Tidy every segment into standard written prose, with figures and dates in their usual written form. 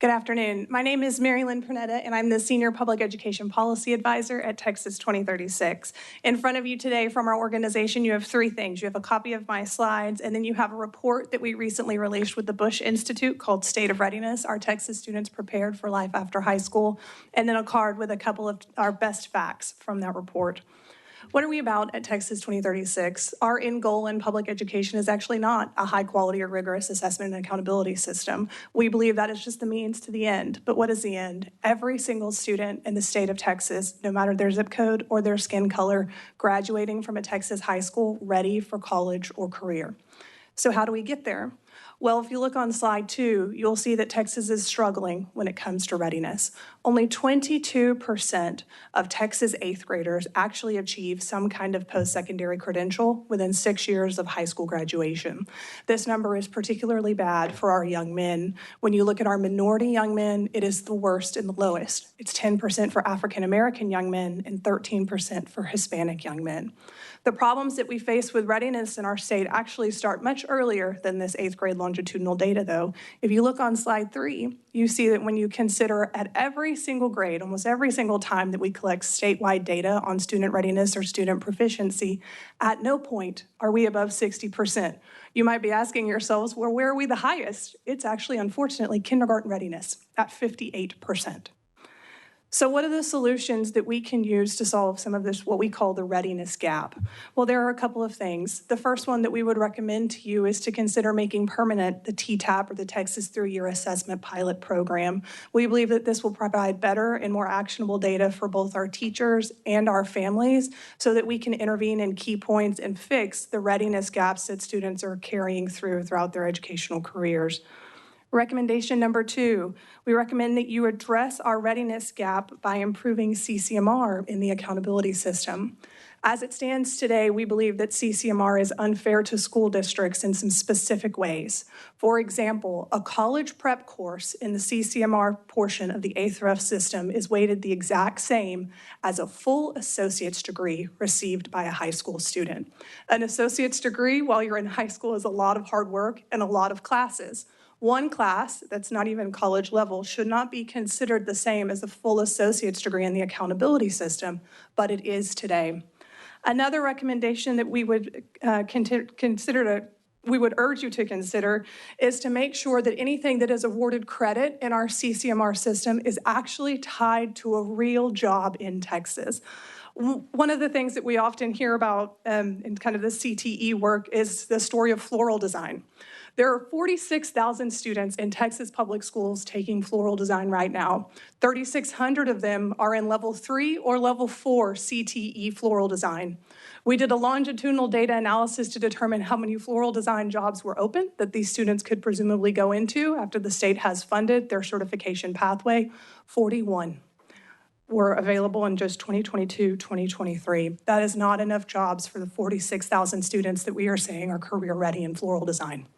Good afternoon. My name is Lynn, and I'm the Senior Public Education Policy Advisor at Texas 2036. In front of you today from our organization, you have three things. You have a copy of my slides, and then you have a report that we recently released with the Bush Institute called State of Readiness, Our Texas Students Prepared for Life After High School, and then a card with a couple of our best facts from that report. What are we about at Texas 2036? Our end goal in public education is actually not a high quality or rigorous assessment and accountability system. We believe that is just the means to the end. But what is the end? Every single student in the state of Texas, no matter their zip code or their skin color, graduating from a Texas high school ready for college or career. So how do we get there? Well, if you look on slide 2, you'll see that Texas is struggling when it comes to readiness. Only 22% of Texas 8th graders actually achieve some kind of post-secondary credential within 6 years of high school graduation. This number is particularly bad for our young men. When you look at our minority young men, it is the worst and the lowest. It's 10% for African American young men and 13% for Hispanic young men. The problems that we face with readiness in our state actually start much earlier than this 8th grade longitudinal data, though. If you look on slide 3, you see that when you consider at every single grade, almost every single time that we collect statewide data on student readiness or student proficiency, at no point are we above 60%. You might be asking yourselves, well, where are we the highest? It's actually, unfortunately, kindergarten readiness at 58%. So what are the solutions that we can use to solve some of this, what we call the readiness gap? Well, there are a couple of things. The first one that we would recommend to you is to consider making permanent the TTAP, or the Texas 3-Year Assessment Pilot Program. We believe that this will provide better and more actionable data for both our teachers and our families so that we can intervene in key points and fix the readiness gaps that students are carrying throughout their educational careers. Recommendation number 2, we recommend that you address our readiness gap by improving CCMR in the accountability system. As it stands today, we believe that CCMR is unfair to school districts in some specific ways. For example, a college prep course in the CCMR portion of the ATHREF system is weighted the exact same as a full associate's degree received by a high school student. An associate's degree while you're in high school is a lot of hard work and a lot of classes. One class that's not even college level should not be considered the same as a full associate's degree in the accountability system, but it is today. Another recommendation that we would we would urge you to consider is to make sure that anything that is awarded credit in our CCMR system is actually tied to a real job in Texas. One of the things that we often hear about in kind of the CTE work is the story of floral design. There are 46,000 students in Texas public schools taking floral design right now. 3,600 of them are in level 3 or level 4 CTE floral design. We did a longitudinal data analysis to determine how many floral design jobs were open that these students could presumably go into after the state has funded their certification pathway. 41 were available in just 2022, 2023. That is not enough jobs for the 46,000 students that we are saying are career ready in floral design.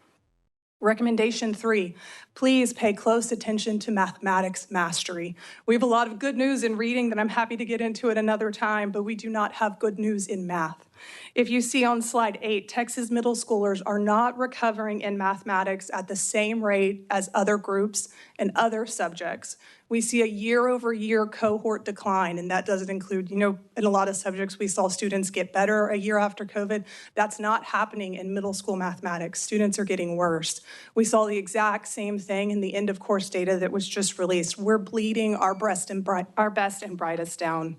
Recommendation 3, please pay close attention to mathematics mastery. We have a lot of good news in reading that I'm happy to get into at another time, but we do not have good news in math. If you see on slide 8, Texas middle schoolers are not recovering in mathematics at the same rate as other groups and other subjects. We see a year-over-year cohort decline, and that doesn't include, in a lot of subjects we saw students get better a year after COVID. That's not happening in middle school mathematics. Students are getting worse. We saw the exact same thing in the end of course data that was just released. We're bleeding our best and brightest down.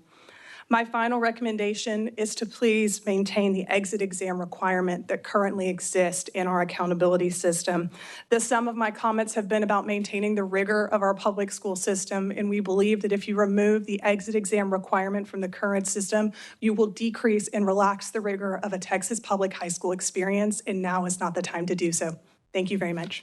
My final recommendation is to please maintain the exit exam requirement that currently exists in our accountability system. The sum of my comments have been about maintaining the rigor of our public school system, and we believe that if you remove the exit exam requirement from the current system, you will decrease and relax the rigor of a Texas public high school experience, and now is not the time to do so. Thank you very much.